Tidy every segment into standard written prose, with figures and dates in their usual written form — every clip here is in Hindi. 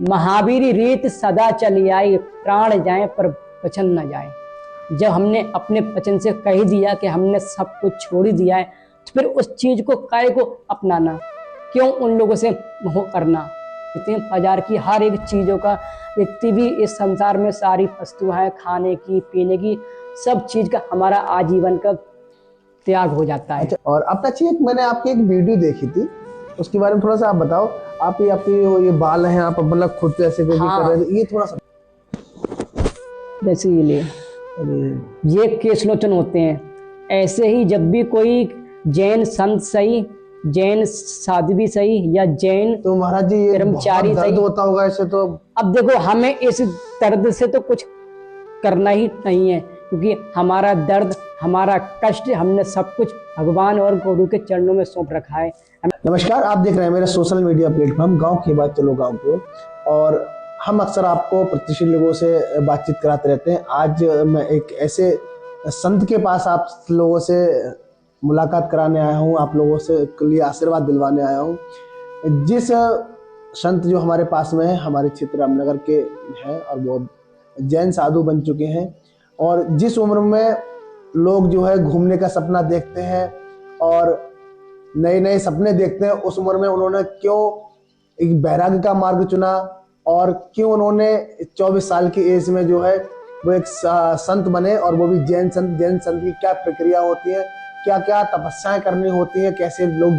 महावीर रीत सदा चली आई, प्राण जाए पर वचन न जाए। जब हमने अपने वचन से कह दिया कि हमने सब कुछ छोड़ ही दिया है, तो फिर उस चीज को काहे को अपनाना, क्यों उन लोगों से मोह करना। इतने बाजार की हर एक चीजों का, जितनी भी इस संसार में सारी वस्तुएं हैं, खाने की पीने की, सब चीज का हमारा आजीवन का त्याग हो जाता है। अच्छा, और अपना चीज मैंने आपकी एक वीडियो देखी थी, उसके बारे में थोड़ा सा आप बताओ। आप ये आपके ये बाल हैं, आप मतलब खुद से ऐसे कर रहे हैं, ये थोड़ा सा वैसे ये केशलोचन होते हैं। ऐसे ही जब भी कोई जैन संत सही, जैन साधु भी सही, या जैन तो महाराज जी ये कर्मचारी दर्द होता होगा ऐसे तो। अब देखो, हमें इस दर्द से तो कुछ करना ही नहीं है, क्योंकि हमारा दर्द, हमारा कष्ट, हमने सब कुछ भगवान और गुरु के चरणों में सौंप रखा है। नमस्कार, आप देख रहे हैं मेरा सोशल मीडिया प्लेटफॉर्म गांव की बात चलो गांव को, और हम अक्सर आपको प्रतिष्ठित लोगों से बातचीत कराते रहते हैं। आज मैं एक ऐसे संत के पास आप लोगों से मुलाकात कराने आया हूं, आप लोगों से लिए आशीर्वाद दिलवाने आया हूं। जिस संत जो हमारे पास में है, हमारे क्षेत्र रामनगर के हैं, और वो जैन साधु बन चुके हैं। और जिस उम्र में लोग जो है घूमने का सपना देखते हैं और नए नए सपने देखते हैं, उस उम्र में उन्होंने क्यों एक वैराग्य का मार्ग चुना, और क्यों उन्होंने 24 साल की एज में जो है वो एक संत बने, और वो भी जैन संत। जैन संत की क्या प्रक्रिया होती है, क्या क्या तपस्याएं करनी होती है, कैसे लोग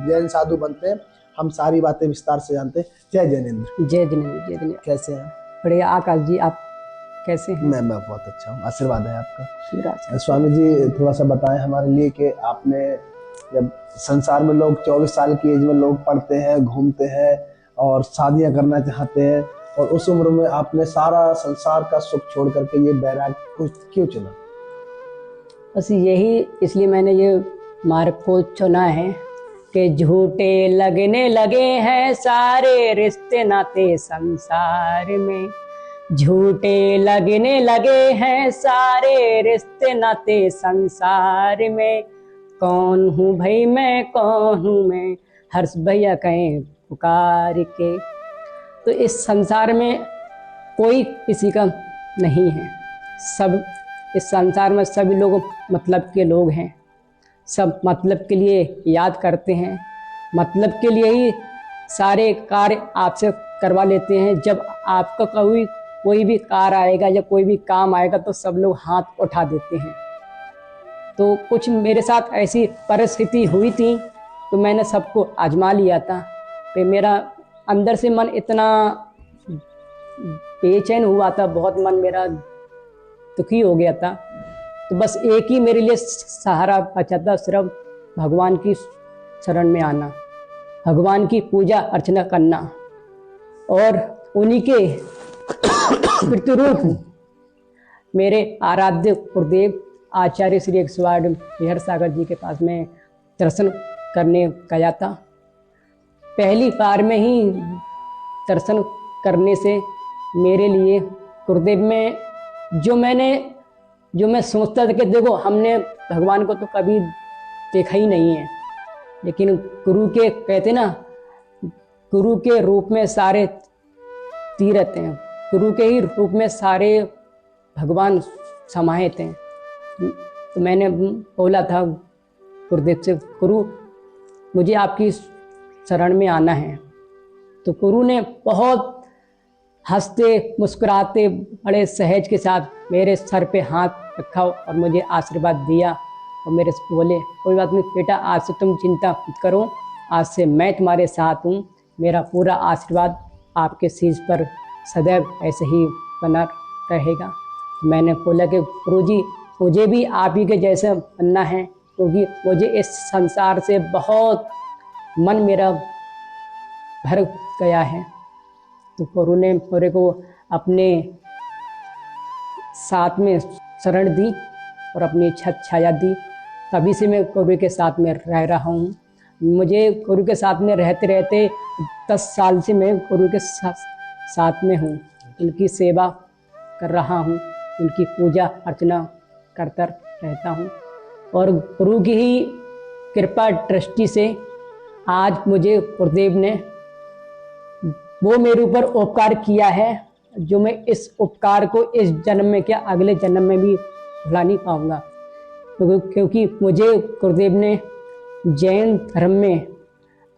जैन साधु बनते हैं, हम सारी बातें विस्तार से जानते हैं। जय जैनेन्द्र। जय जिनेन्द्र, जय जिनेन्द्र। कैसे हैं? बढ़िया। आकाश जी, आप कैसे हैं? मैं बहुत अच्छा हूँ, आशीर्वाद है आपका। स्वामी जी थोड़ा सा बताएं हमारे लिए कि आपने, जब संसार में लोग 24 साल की एज में लोग पढ़ते हैं, घूमते हैं और शादियां करना चाहते हैं, और उस उम्र में आपने सारा संसार का सुख छोड़ करके ये बैराग को क्यों चुना? बस यही, इसलिए मैंने ये मार्ग को चुना है कि झूठे लगने लगे हैं सारे रिश्ते नाते संसार में। झूठे लगने लगे हैं सारे रिश्ते नाते संसार में। कौन हूँ भाई मैं, कौन हूँ मैं, हर्ष भैया कहें पुकार के। तो इस संसार में कोई किसी का नहीं है। सब इस संसार में सभी लोग मतलब के लोग हैं। सब मतलब के लिए याद करते हैं, मतलब के लिए ही सारे कार्य आपसे करवा लेते हैं। जब आपका कोई भी कार्य आएगा या कोई भी काम आएगा, तो सब लोग हाथ उठा देते हैं। तो कुछ मेरे साथ ऐसी परिस्थिति हुई थी, तो मैंने सबको आजमा लिया था। तो मेरा अंदर से मन इतना बेचैन हुआ था, बहुत मन मेरा दुखी हो गया था। तो बस एक ही मेरे लिए सहारा बचा था, सिर्फ भगवान की शरण में आना, भगवान की पूजा अर्चना करना, और उन्हीं के प्रतिरूप मेरे आराध्य गुरुदेव आचार्य श्री 108 बिहार सागर जी के पास में दर्शन करने गया था। पहली बार में ही दर्शन करने से मेरे लिए गुरुदेव में जो मैं सोचता था कि देखो, हमने भगवान को तो कभी देखा ही नहीं है, लेकिन गुरु के कहते ना, गुरु के रूप में सारे तीर्थ हैं, गुरु के ही रूप में सारे भगवान समाहित हैं। तो मैंने बोला था गुरुदेव से, गुरु मुझे आपकी शरण में आना है। तो गुरु ने बहुत हंसते मुस्कुराते बड़े सहज के साथ मेरे सर पे हाथ रखा और मुझे आशीर्वाद दिया, और मेरे से बोले, कोई बात नहीं बेटा, आज से तुम चिंता मत करो, आज से मैं तुम्हारे साथ हूँ। मेरा पूरा आशीर्वाद आपके शीश पर सदैव ऐसे ही बना रहेगा। तो मैंने बोला कि गुरुजी, मुझे भी आप ही के जैसे बनना है, क्योंकि मुझे इस संसार से बहुत मन मेरा भर गया है। तो गुरु ने मेरे को अपने साथ में शरण दी और अपनी छत छाया दी। तभी से मैं गुरु के साथ में रह रहा हूँ। मुझे गुरु के साथ में रहते रहते 10 साल से मैं गुरु के साथ में हूँ, उनकी सेवा कर रहा हूँ, उनकी पूजा अर्चना करता रहता हूँ। और गुरु की ही कृपा दृष्टि से आज मुझे गुरुदेव ने वो मेरे ऊपर उपकार किया है, जो मैं इस उपकार को इस जन्म में क्या अगले जन्म में भी भुला नहीं पाऊंगा। क्योंकि मुझे गुरुदेव ने जैन धर्म में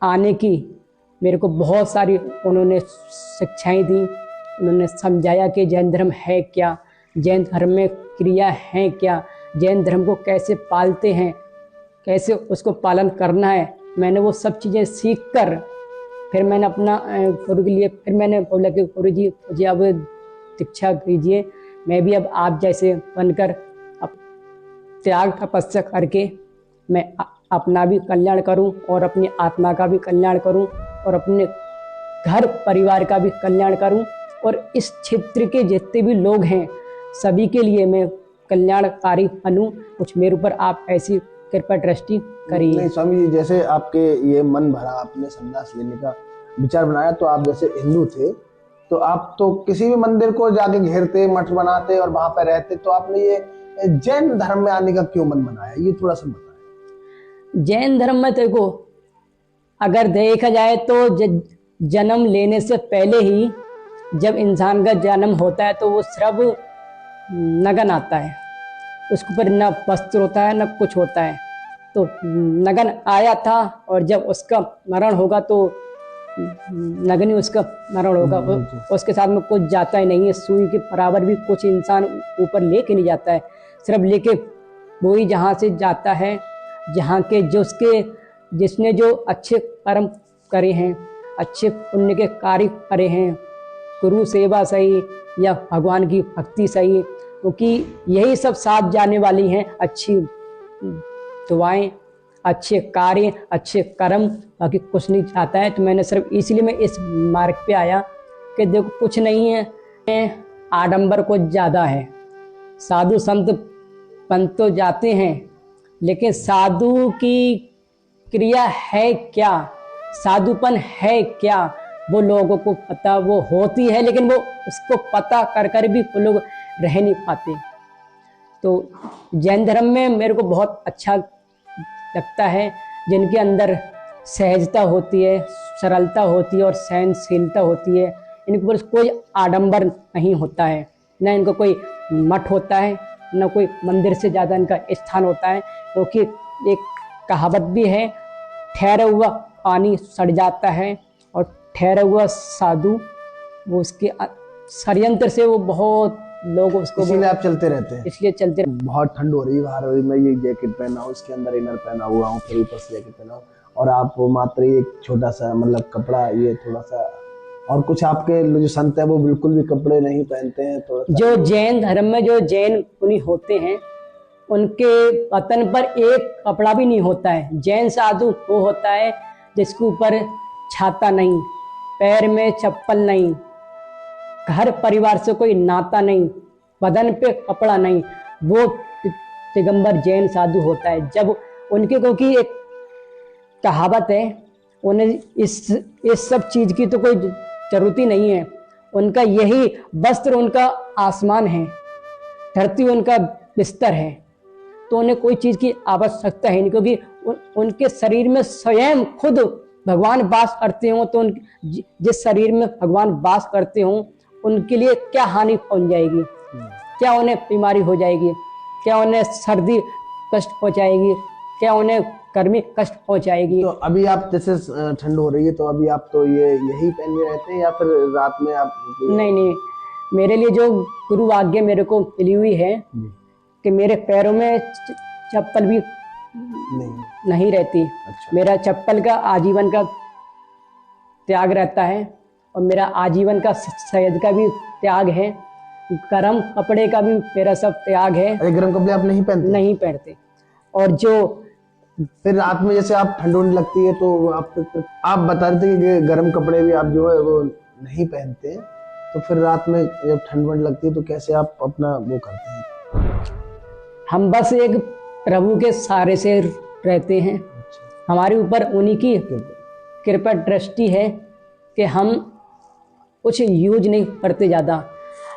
आने की मेरे को बहुत सारी उन्होंने शिक्षाएं दी। उन्होंने समझाया कि जैन धर्म है क्या, जैन धर्म में क्रिया है क्या, जैन धर्म को कैसे पालते हैं, कैसे उसको पालन करना है। मैंने वो सब चीज़ें सीख कर फिर मैंने अपना गुरु के लिए फिर मैंने बोला कि गुरु जी मुझे अब दीक्षा दीजिए, मैं भी अब आप जैसे बनकर अब त्याग तपस्या करके मैं अपना भी कल्याण करूं और अपनी आत्मा का भी कल्याण करूं और अपने घर परिवार का भी कल्याण करूं और इस क्षेत्र के जितने भी लोग हैं सभी के लिए मैं कल्याणकारी बनूं। कुछ मेरे ऊपर आप ऐसी कृपा दृष्टि करिए। नहीं स्वामी जी, जैसे आपके ये मन भरा, आपने संन्यास लेने का विचार बनाया, तो आप जैसे हिंदू थे तो आप तो किसी भी मंदिर को जाके घेरते, मठ बनाते और वहां पर रहते, तो आपने ये जैन धर्म में आने का क्यों मन बनाया, ये थोड़ा सा बताएं। जैन धर्म में देखो, अगर देखा जाए तो जन्म लेने से पहले ही जब इंसान का जन्म होता है तो वो सिर्फ नगन आता है, उसके ऊपर न वस्त्र होता है न कुछ होता है। तो नगन आया था और जब उसका मरण होगा तो नगन ही उसका मरण होगा, उसके साथ में कुछ जाता ही नहीं है। सुई के बराबर भी कुछ इंसान ऊपर लेके नहीं जाता है, सिर्फ लेके वो ही जहाँ से जाता है जहाँ के जो उसके जिसने जो अच्छे कर्म करे हैं, अच्छे पुण्य के कार्य करे हैं, गुरु सेवा सही या भगवान की भक्ति सही, क्योंकि यही सब साथ जाने वाली हैं। अच्छी दुआएं, अच्छे कार्य, अच्छे कर्म, बाकी कुछ नहीं चाहता है। तो मैंने सिर्फ इसलिए मैं इस मार्ग पे आया कि देखो कुछ नहीं है, आडंबर कुछ ज़्यादा है। साधु संत पंत तो जाते हैं, लेकिन साधु की क्रिया है क्या, साधुपन है क्या, वो लोगों को पता वो होती है, लेकिन वो उसको पता कर कर भी वो लोग रह नहीं पाते। तो जैन धर्म में मेरे को बहुत अच्छा लगता है, जिनके अंदर सहजता होती है, सरलता होती है और सहनशीलता होती है। इनके ऊपर कोई आडंबर नहीं होता है, न इनको कोई मठ होता है, न कोई मंदिर से ज़्यादा इनका स्थान होता है। क्योंकि एक कहावत भी है, ठहरा हुआ पानी सड़ जाता है और ठहरा हुआ साधु वो उसके षड्यंत्र से वो बहुत लोग उसको, इसीलिए आप चलते रहते हैं। इसलिए चलते। बहुत ठंड हो रही है बाहर, मैं ये जैकेट पहना हूँ, इसके अंदर इनर पहना हुआ हूँ, फिर ऊपर से जैकेट पहना हूँ, और आप मात्र एक छोटा सा मतलब कपड़ा, ये थोड़ा सा, और कुछ आपके जो संत है वो बिल्कुल भी कपड़े नहीं पहनते हैं। थोड़ा जो जैन धर्म में जो जैन मुनि होते हैं उनके वतन पर एक कपड़ा भी नहीं होता है। जैन साधु वो होता है जिसके ऊपर छाता नहीं, पैर में चप्पल नहीं, घर परिवार से कोई नाता नहीं, बदन पे कपड़ा नहीं, वो दिगंबर जैन साधु होता है। जब उनके, क्योंकि एक कहावत है, उन्हें इस सब चीज की तो कोई जरूरत ही नहीं है। उनका यही वस्त्र उनका आसमान है, धरती उनका बिस्तर है, तो उन्हें कोई चीज की आवश्यकता है नहीं। क्योंकि उनके शरीर में स्वयं खुद भगवान वास करते हों, तो जिस शरीर में भगवान वास करते हों उनके लिए क्या हानि पहुंच जाएगी, क्या उन्हें बीमारी हो जाएगी, क्या उन्हें सर्दी कष्ट पहुंचाएगी, क्या उन्हें गर्मी कष्ट पहुंचाएगी। तो अभी आप जैसे ठंड हो रही है तो अभी आप तो ये यही पहने रहते हैं या फिर रात में आप? नहीं, मेरे लिए जो गुरु आज्ञा मेरे को मिली हुई है कि मेरे पैरों में चप्पल भी नहीं रहती। अच्छा। मेरा चप्पल का आजीवन का त्याग रहता है और मेरा आजीवन का सहज का भी त्याग है, गर्म कपड़े का भी मेरा सब त्याग है। अरे गर्म कपड़े आप नहीं पहनते? नहीं पहनते। और जो फिर रात में जैसे आप ठंड होने लगती है तो आप बता रहे थे कि गर्म कपड़े भी आप जो है वो नहीं पहनते, तो फिर रात में जब ठंड होने लगती है तो कैसे आप अपना वो करते हैं? हम बस एक प्रभु के सहारे से रहते हैं। हमारे ऊपर उन्हीं की कृपा दृष्टि है कि हम कुछ यूज नहीं करते। ज़्यादा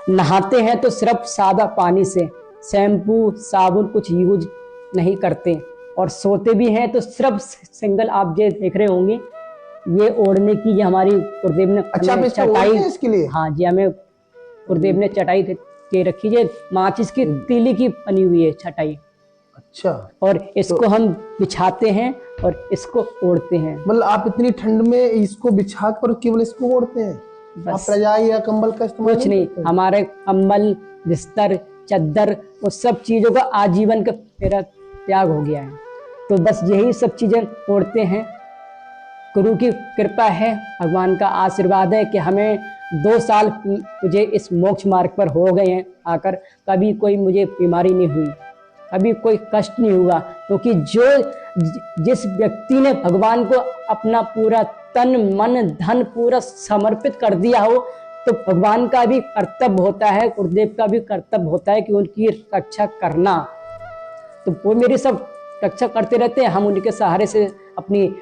नहाते हैं तो सिर्फ सादा पानी से, शैम्पू साबुन कुछ यूज नहीं करते। और सोते भी हैं तो सिर्फ सिंगल, आप ये देख रहे होंगे ये ओढ़ने की ये हमारी गुरुदेव ने अच्छा, आप हमें इसको ओढ़ते हैं इसके लिए? हाँ जी, हमें गुरुदेव ने चटाई के रखी है, माचिस की तीली की बनी हुई है चटाई। अच्छा, और इसको हम बिछाते हैं और इसको ओढ़ते हैं। मतलब आप इतनी ठंड में इसको बिछा कर केवल इसको ओढ़ते हैं? आप बस, रजाई या कंबल का इस्तेमाल कुछ नहीं। करते हैं? हमारे कंबल, बिस्तर, चद्दर, वो सब चीजों का आजीवन का मेरा त्याग हो गया है। तो बस यही सब चीजें ओढ़ते हैं। गुरु की कृपा है, भगवान का आशीर्वाद है कि हमें 2 साल मुझे इस मोक्ष मार्ग पर हो गए हैं आकर, कभी कोई मुझे बीमारी नहीं हुई, कभी कोई कष्ट नहीं हुआ। क्योंकि जिस व्यक्ति ने भगवान को अपना पूरा तन मन धन पूरा समर्पित कर दिया हो, तो भगवान का भी कर्तव्य होता है, गुरुदेव का भी कर्तव्य होता है कि उनकी रक्षा करना। तो वो मेरी सब रक्षा करते रहते हैं, हम उनके सहारे से अपनी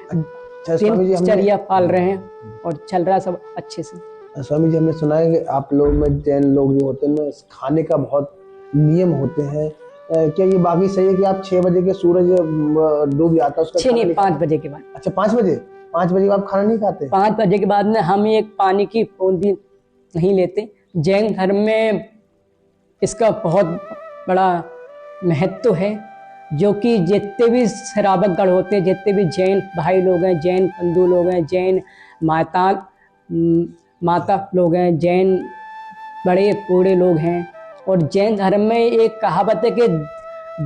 दिनचर्या पाल रहे हैं और चल रहा है सब अच्छे से। स्वामी जी, हमने सुना है कि आप लोग में जैन लोग जो होते हैं उनमें खाने का बहुत नियम होते हैं। क्या ये बाकी सही है कि आप 6 बजे के सूरज डूब जाता है उसका 6 नहीं, 5 बजे के बाद। अच्छा, 5 बजे? 5 बजे आप खाना नहीं खाते? 5 बजे के बाद में हम एक पानी की बूंदी नहीं लेते। जैन धर्म में इसका बहुत बड़ा महत्व है, जो कि जितने भी श्रावक गण होते हैं, जितने भी जैन भाई लोग हैं, जैन बंधु लोग हैं, जैन माता लोग हैं, जैन बड़े बूढ़े लोग हैं, और जैन धर्म में एक कहावत है कि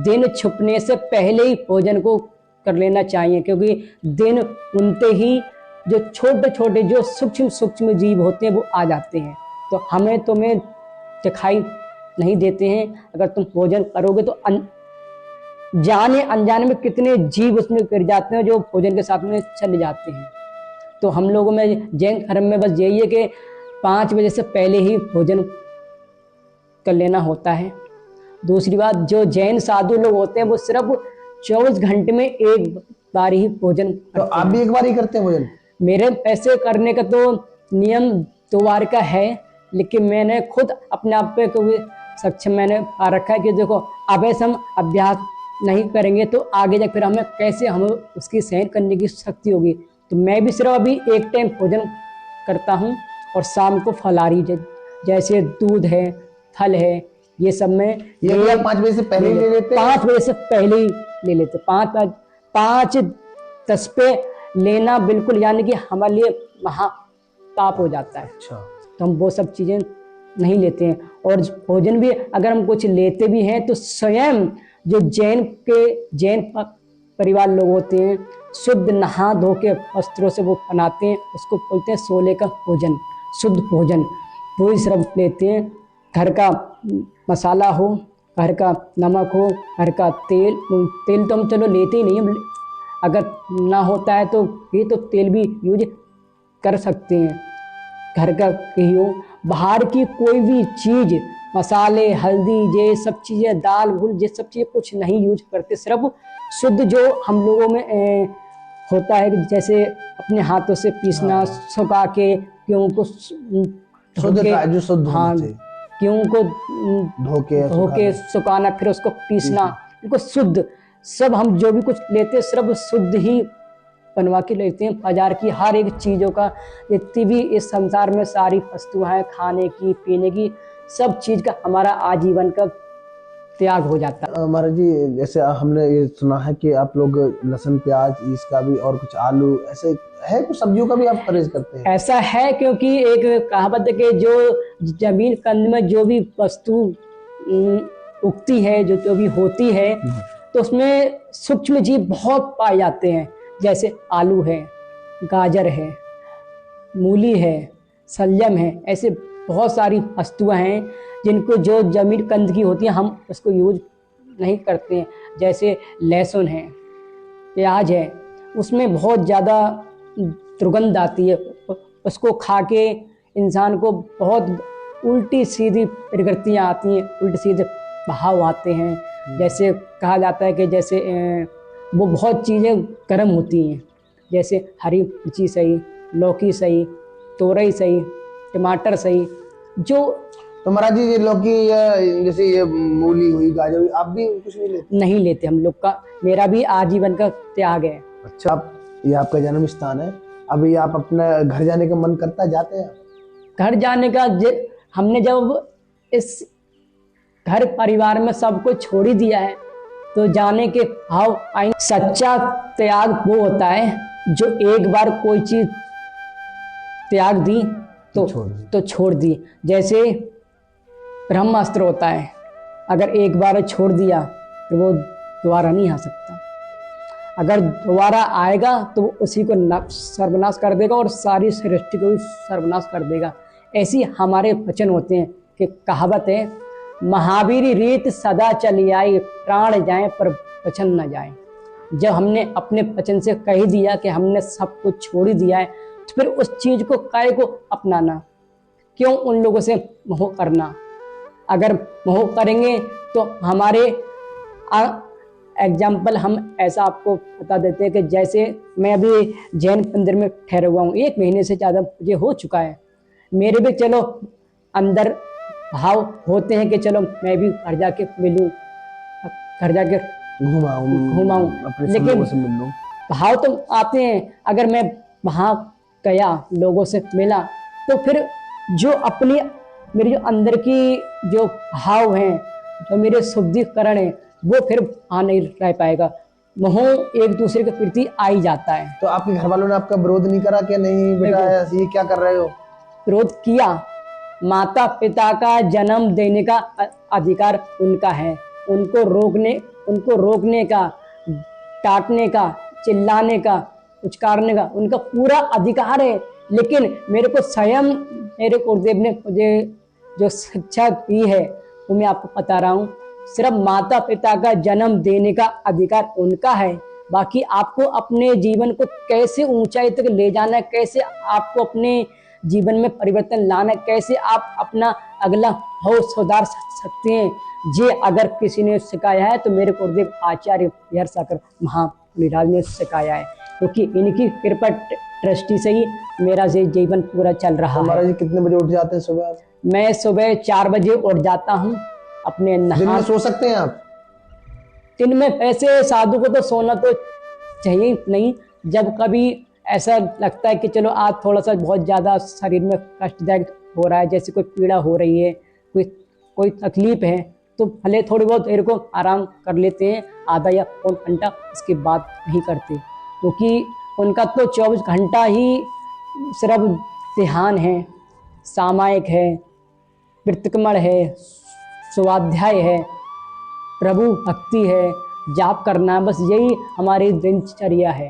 दिन छुपने से पहले ही भोजन को कर लेना चाहिए, क्योंकि दिन उनते ही जो छोटे छोटे जो सूक्ष्म सूक्ष्म जीव होते हैं वो आ जाते हैं। तो हमें तुम्हें दिखाई नहीं देते हैं। अगर तुम भोजन करोगे तो जाने अनजाने में कितने जीव उसमें गिर जाते हैं जो भोजन के साथ में चले जाते हैं। तो हम लोगों में जैन धर्म में बस यही है कि 5 बजे से पहले ही भोजन कर लेना होता है। दूसरी बात, जो जैन साधु लोग होते हैं वो सिर्फ 24 घंटे में एक बार ही भोजन करते हैं। तो आप भी एक बार ही करते हैं भोजन? मेरे पैसे करने का तो नियम 2 बार का है, लेकिन मैंने खुद अपने आप पे कोई सक्षम मैंने पा रखा है कि देखो, अब ऐसे हम अभ्यास नहीं करेंगे तो आगे जाकर फिर हमें कैसे हमें उसकी सहन करने की शक्ति होगी। तो मैं भी सिर्फ अभी एक टाइम भोजन करता हूँ और शाम को फलाहारी जैसे दूध है, फल है, ये सब में ये 5 बजे से पहले ले लेते हैं? 5 बजे से पहले ही ले लेते। 5:10 पे लेना बिल्कुल, यानी कि हमारे लिए महापाप हो जाता है। अच्छा, तो हम वो सब चीजें नहीं लेते हैं। और भोजन भी अगर हम कुछ लेते भी हैं तो स्वयं जो जैन परिवार लोग होते हैं, शुद्ध नहा धो के वस्त्रों से वो बनाते हैं, उसको बोलते हैं सोले का भोजन, शुद्ध भोजन। वो ही सिर्फ लेते हैं। घर का मसाला हो, घर का नमक हो, घर का तेल तो हम चलो लेते ही नहीं, हम अगर ना होता है तो ये तो तेल भी यूज कर सकते हैं, घर का ही हो। बाहर की कोई भी चीज़, मसाले, हल्दी, ये सब चीज़ें, दाल गुल, ये सब चीज़ें कुछ नहीं यूज करते। सिर्फ शुद्ध जो हम लोगों में होता है, जैसे अपने हाथों से पीसना, सुखा के गेहूं को गेहूं को धो के सुखाना, फिर उसको पीसना, इनको शुद्ध सब हम जो भी कुछ लेते हैं सिर्फ शुद्ध ही बनवा के लेते हैं। बाजार की हर एक चीज़ों का, जितनी भी इस संसार में सारी वस्तुएं हैं, खाने की पीने की, सब चीज़ का हमारा आजीवन का त्याग हो जाता है। महाराज जी, जैसे हमने ये सुना है कि आप लोग लहसुन प्याज इसका भी और कुछ आलू ऐसे है, कुछ सब्जियों का भी आप परहेज करते हैं? ऐसा है, क्योंकि एक कहावत है कि जो जमीन कंद में जो भी वस्तु उगती है, जो भी होती है, तो उसमें सूक्ष्म जीव बहुत पाए जाते हैं। जैसे आलू है, गाजर है, मूली है, शलजम है, ऐसे बहुत सारी वस्तुएं हैं जिनको जो जमीन कंद की होती है हम उसको यूज नहीं करते हैं। जैसे लहसुन है, प्याज है, उसमें बहुत ज़्यादा दुर्गंध आती है, उसको खा के इंसान को बहुत उल्टी सीधी प्रवृत्तियाँ आती हैं, उल्टी सीधे भाव आते हैं। जैसे कहा जाता है कि जैसे वो बहुत चीज़ें गर्म होती हैं, जैसे हरी मिर्ची सही, लौकी सही, तोरई सही, टमाटर सही। जो तो महाराज जी, ये लौकी जैसे ये मूली हुई, गाजर हुई, आप भी कुछ नहीं लेते? नहीं लेते हम लोग का, मेरा भी आजीवन का त्याग है। अच्छा, ये आपका जन्म स्थान है अभी आप अपने घर जाने का मन करता है, जाते हैं? घर जाने का हमने जब इस घर परिवार में सब कुछ छोड़ ही दिया है तो जाने के भाव आएंगे। सच्चा त्याग वो होता है जो एक बार कोई चीज त्याग दी तो छोड़ दी। जैसे ब्रह्मास्त्र होता है, अगर एक बार छोड़ दिया तो वो दोबारा नहीं आ सकता। अगर दोबारा आएगा तो वो उसी को सर्वनाश कर देगा और सारी सृष्टि को भी सर्वनाश कर देगा। ऐसी हमारे वचन होते हैं कि कहावत है, महावीर रीत सदा चली आई, प्राण जाए पर वचन न जाए। जब हमने अपने वचन से कह दिया कि हमने सब कुछ छोड़ ही दिया है तो फिर उस चीज को काय को अपनाना, क्यों उन लोगों से मोह करना। अगर मोह करेंगे तो हमारे एग्जाम्पल हम ऐसा आपको बता देते हैं कि जैसे मैं अभी जैन मंदिर में ठहरा हुआ हूँ, 1 महीने से ज़्यादा मुझे हो चुका है। मेरे भी चलो अंदर भाव होते हैं कि चलो मैं भी घर जाके मिलूं, घर जाके घुमाऊं, लेकिन भाव तो आते हैं। अगर मैं वहाँ गया, लोगों से मिला, तो फिर जो अपनी मेरी जो अंदर की जो भाव हैं, जो मेरे शुद्धिकरण है, वो फिर आ नहीं रह पाएगा। मोह एक दूसरे के प्रति आ ही जाता है। तो आपके घर वालों ने आपका विरोध नहीं करा कि नहीं बेटा ये क्या कर रहे हो? विरोध किया। माता पिता का जन्म देने का अधिकार उनका है, उनको रोकने का, डांटने का, चिल्लाने का, उचकारने का उनका पूरा अधिकार है। लेकिन मेरे को स्वयं मेरे गुरुदेव ने मुझे जो शिक्षा दी है वो मैं आपको बता रहा हूँ। सिर्फ माता पिता का जन्म देने का अधिकार उनका है, बाकी आपको अपने जीवन को कैसे ऊंचाई तक ले जाना है, कैसे आपको अपने जीवन में परिवर्तन लाना है, कैसे आप अपना अगला भाव सुधार सकते हैं, ये अगर किसी ने सिखाया है तो मेरे गुरुदेव आचार्य बिहार सागर महामुनिराज ने सिखाया है, क्योंकि इनकी कृपा दृष्टि से ही मेरा जीवन पूरा चल रहा है। महाराज कितने बजे उठ जाते हैं सुबह? मैं सुबह 4 बजे उठ जाता हूँ। अपने दिन में सो सकते हैं आप? दिन में ऐसे साधु को तो सोना तो चाहिए नहीं, जब कभी ऐसा लगता है कि चलो आज थोड़ा सा बहुत ज़्यादा शरीर में कष्टदायक हो रहा है, जैसे कोई पीड़ा हो रही है, कोई तकलीफ है, तो भले थोड़ी बहुत देर को आराम कर लेते हैं, आधा या 1 घंटा, इसके बाद नहीं करते, क्योंकि उनका तो 24 घंटा ही सिर्फ ध्यान है, सामायिक है, वृत्तिकमण है, स्वाध्याय है, प्रभु भक्ति है, जाप करना, बस यही हमारी दिनचर्या है।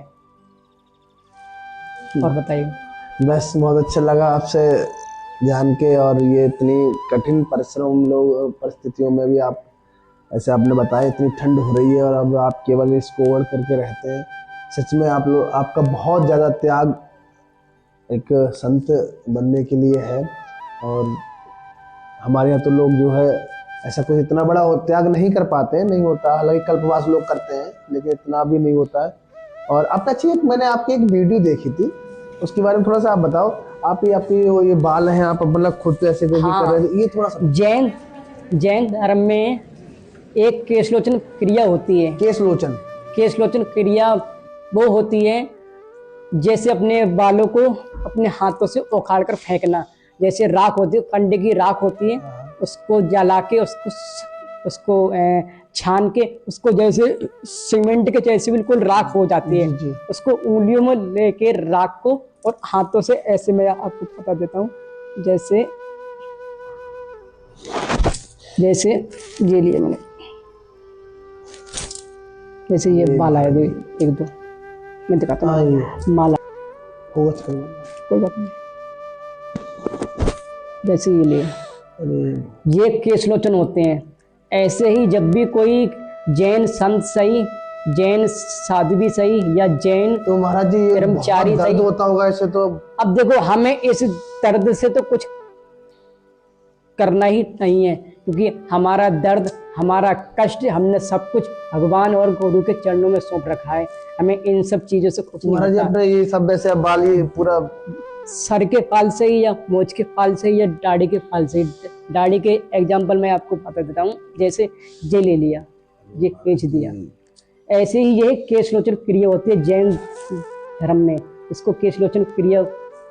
और बताइए। बस बहुत अच्छा लगा आपसे जान के, और ये इतनी कठिन परिस्थितियों में भी आप ऐसे आपने बताया, इतनी ठंड हो रही है और अब आप केवल इसको ओढ़ करके रहते हैं। सच में आपका बहुत ज़्यादा त्याग एक संत बनने के लिए है, और हमारे यहाँ तो लोग जो है ऐसा कुछ इतना बड़ा त्याग नहीं कर पाते हैं, नहीं होता। हालांकि कल्पवास लोग करते हैं, लेकिन इतना भी नहीं होता है। और अब अच्छी मैंने आपकी एक वीडियो देखी थी, उसके बारे में थोड़ा सा आप बताओ। आपकी ये बाल हैं, आप मतलब खुद ऐसे कर रहे हैं, ये थोड़ा सा। जैन धर्म में एक केशलोचन क्रिया होती है। केशलोचन क्रिया वो होती है जैसे अपने बालों को अपने हाथों से उखाड़ कर फेंकना। जैसे राख होती है, कंडे की राख होती है, उसको जला के उसको छान के उसको जैसे सीमेंट के जैसे बिल्कुल राख हो जाती है, उसको उंगलियों में लेके राख को और हाथों से ऐसे, मैं आपको बता देता हूँ, जैसे ये लिए मैंने, जैसे ये बाल आया 1-2 मैं दिखाता हूँ, माला कोई बात नहीं, जैसे ये लिए, ये केशलोचन होते हैं। ऐसे ही जब भी कोई जैन संत सही, जैन साध्वी सही, या जैन तो महाराज जी कर्मचारी सही होता होगा ऐसे, तो अब देखो हमें इस दर्द से तो कुछ करना ही नहीं है, क्योंकि हमारा दर्द, हमारा कष्ट, हमने सब कुछ भगवान और गुरु के चरणों में सौंप रखा है। हमें इन सब चीजों से कुछ महाराज जी अपने ये सब वैसे बाल ये पूरा सर के बाल से ही, या मोछ के बाल से ही, या दाढ़ी के बाल से ही। दाढ़ी के एग्जाम्पल मैं आपको बता देता हूँ, जैसे ये ले लिया, ये खींच दिया, ऐसे ही ये केशलोचन क्रिया होती है जैन धर्म में। इसको केशलोचन क्रिया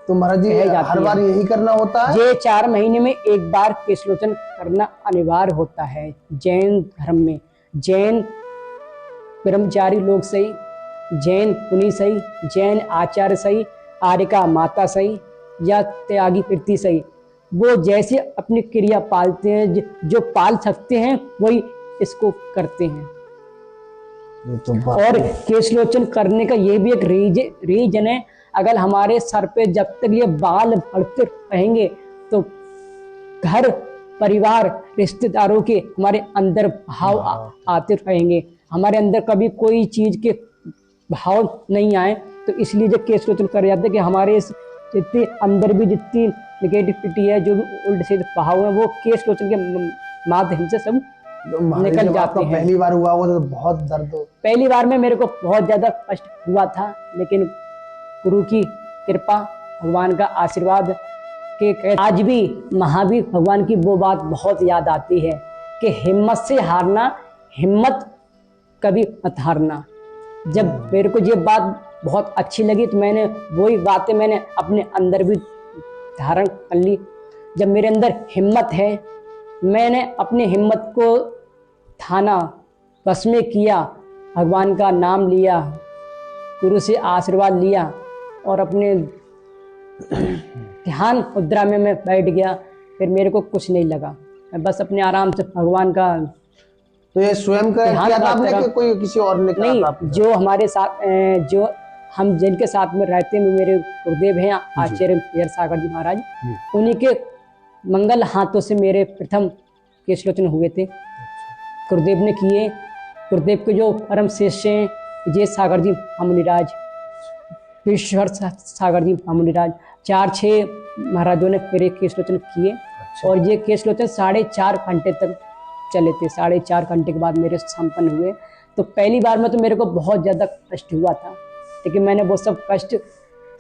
तो महाराज जी कही जाती हर बार है। यही करना होता है? ये 4 महीने में एक बार केशलोचन करना अनिवार्य होता है जैन धर्म में। जैन ब्रह्मचारी लोग सही, जैन मुनि सही, जैन आचार्य सही, आर्यिका माता सही या त्यागी पृथ्वी सही, वो जैसे अपनी क्रिया पालते हैं, जो पाल सकते हैं वही इसको करते हैं। ये तो बात और केशलोचन करने का ये भी एक रीजन है, अगर हमारे सर पे जब तक ये बाल बढ़ते रहेंगे तो घर परिवार रिश्तेदारों के हमारे अंदर भाव आते रहेंगे, हमारे अंदर कभी कोई चीज के भाव नहीं आए। तो इसलिए जब केशलोचन कर जाते हैं कि हमारे जितनी अंदर भी जितनी निगेटिविटी है, जो भी उल्टे सीधे भाव है, वो केशलोचन के माध्यम से सब तो महाराज निकल जब जाते आपका हैं। पहली बार हुआ होगा तो बहुत दर्द हो? पहली बार में मेरे को बहुत ज्यादा कष्ट हुआ था, लेकिन गुरु की कृपा, भगवान का आशीर्वाद के आज भी महावीर भगवान की वो बात बहुत याद आती है कि हिम्मत से हारना, हिम्मत कभी मत हारना। जब मेरे को ये बात बहुत अच्छी लगी तो मैंने वही बातें मैंने अपने अंदर भी धारण कर ली। जब मेरे अंदर हिम्मत है, मैंने अपनी हिम्मत को थाना बस में किया, भगवान का नाम लिया, गुरु से आशीर्वाद लिया और अपने ध्यान मुद्रा में मैं बैठ गया। फिर मेरे को कुछ नहीं लगा, मैं बस अपने आराम से भगवान का तो ये स्वयं का ध्यान किया था करते आपने रहो। कि कोई किसी और ने करा नहीं, था आपके साथ? जो हमारे साथ जो हम जिनके साथ में रहते हैं, मेरे गुरुदेव हैं आचार्य हरिहर सागर जी महाराज, उन्हीं के मंगल हाथों से मेरे प्रथम केशलोचन हुए थे। गुरुदेव ने किए। गुरुदेव के जो परम शिष्य हैं विजय सागर जी महामुनिराज, विश्वर सागर जी महामुनिराज, 4-6 महाराजों ने मेरे केशलोचन किए। और ये केशलोचन 4.5 घंटे तक चले थे। 4.5 घंटे के बाद मेरे संपन्न हुए। तो पहली बार में तो मेरे को बहुत ज़्यादा कष्ट हुआ था, लेकिन मैंने वो सब कष्ट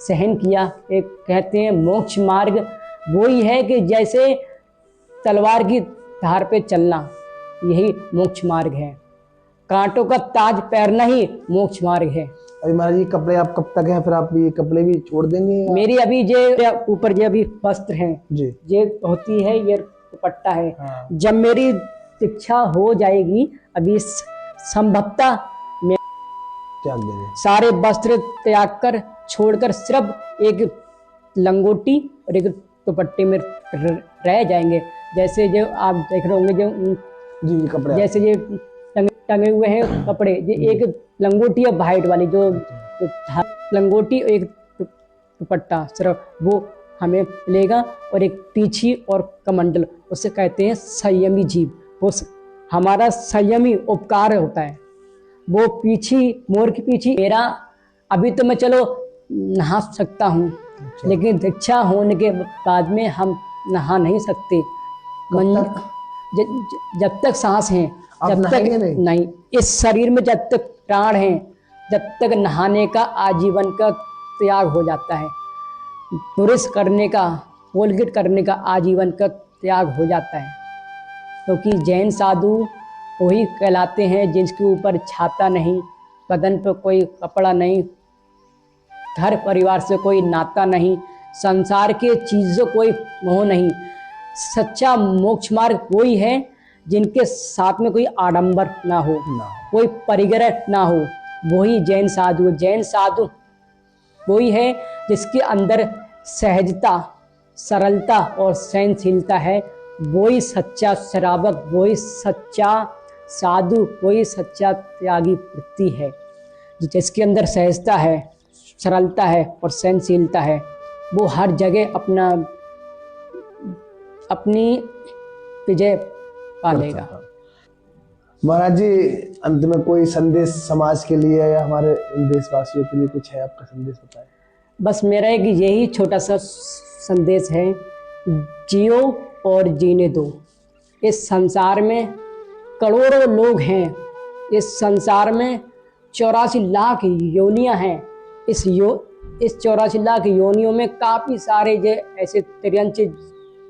सहन किया। एक कहते हैं मोक्ष मार्ग वो ही है कि जैसे तलवार की धार पे चलना, यही मोक्ष मार्ग है। कांटों का ताज पहनना ही मोक्ष मार्ग है। अभी महाराज जी कपड़े आप कब तक हैं, फिर आप ये कपड़े भी छोड़ देंगे या? मेरी अभी जे ऊपर जो अभी वस्त्र हैं, जी ये होती है, ये दुपट्टा है। हाँ। जब मेरी शिक्षा हो जाएगी, अभी संभवतः मैं त्याग देंगे? सारे वस्त्र त्याग कर छोड़कर सिर्फ एक लंगोटी और एक दुपट्टे में रह जाएंगे। जैसे जो आप देख रहे होंगे, जो जी कपड़े जैसे ये टंगे हुए हैं कपड़े, ये एक लंगोटी है वाइट वाली, जो लंगोटी और एक दुपट्टा, सिर्फ वो हमें मिलेगा। और एक पीछी और कमंडल, उसे कहते हैं संयमी जीव। वो हमारा संयमी उपकार होता है। वो पीछी, मोर की पीछी मेरा, अभी तो मैं चलो नहा सकता हूँ, लेकिन दीक्षा होने के बाद में हम नहा नहीं सकते। जब तक सांस है, आप जब तक नहाएंगे नहीं? इस शरीर में जब तक प्राण है, जब तक नहाने का आजीवन का त्याग हो जाता है। ब्रश करने का, कोलगेट करने का आजीवन का त्याग हो जाता है। क्योंकि जैन साधु वही कहलाते हैं जिनके ऊपर छाता नहीं, बदन पर कोई कपड़ा नहीं, घर परिवार से कोई नाता नहीं, संसार के चीज़ों कोई मोह नहीं। सच्चा मोक्ष मार्ग वही है जिनके साथ में कोई आडंबर ना हो, कोई परिग्रह ना हो, वही जैन साधु। जैन साधु वही है जिसके अंदर सहजता, सरलता और सहनशीलता है। वही सच्चा श्रावक, वही सच्चा साधु, वही सच्चा त्यागी वृत्ति है। जिसके अंदर सहजता है, सरलता है और सहनशीलता है, वो हर जगह अपनी विजय पालेगा। महाराज जी अंत में कोई संदेश समाज के लिए या हमारे देशवासियों के लिए कुछ है, आपका संदेश बताएं। बस मेरा एक यही छोटा सा संदेश है, जियो और जीने दो। इस संसार में करोड़ों लोग हैं, इस संसार में 84 लाख योनियां हैं। इस 84 लाख योनियों में काफ़ी सारे जो ऐसे तिर्यंच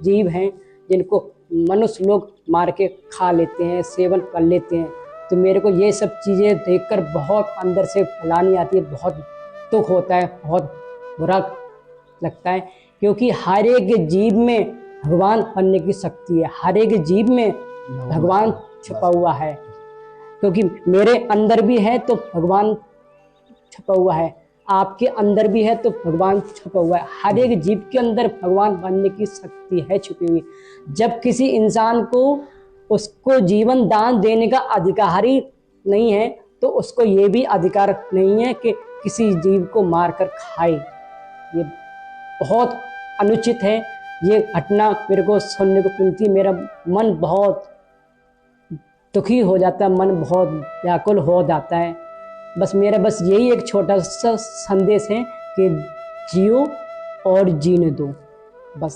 जीव हैं जिनको मनुष्य लोग मार के खा लेते हैं, सेवन कर लेते हैं। तो मेरे को ये सब चीज़ें देखकर बहुत अंदर से फैलानी आती है, बहुत दुख होता है, बहुत बुरा लगता है, क्योंकि हर एक जीव में भगवान बनने की शक्ति है, हर एक जीव में भगवान छुपा हुआ है। क्योंकि मेरे अंदर भी है तो भगवान छुपा हुआ है, आपके अंदर भी है तो भगवान छुपा हुआ है। हर एक जीव के अंदर भगवान बनने की शक्ति है छुपी हुई। जब किसी इंसान को उसको जीवन दान देने का अधिकार ही नहीं है, तो उसको ये भी अधिकार नहीं है कि किसी जीव को मारकर खाए। ये बहुत अनुचित है। ये घटना मेरे को सुनने को मिलती, मेरा मन बहुत दुखी हो जाता है, मन बहुत व्याकुल हो जाता है। मेरा यही एक छोटा सा संदेश है कि जियो और जीने दो, बस।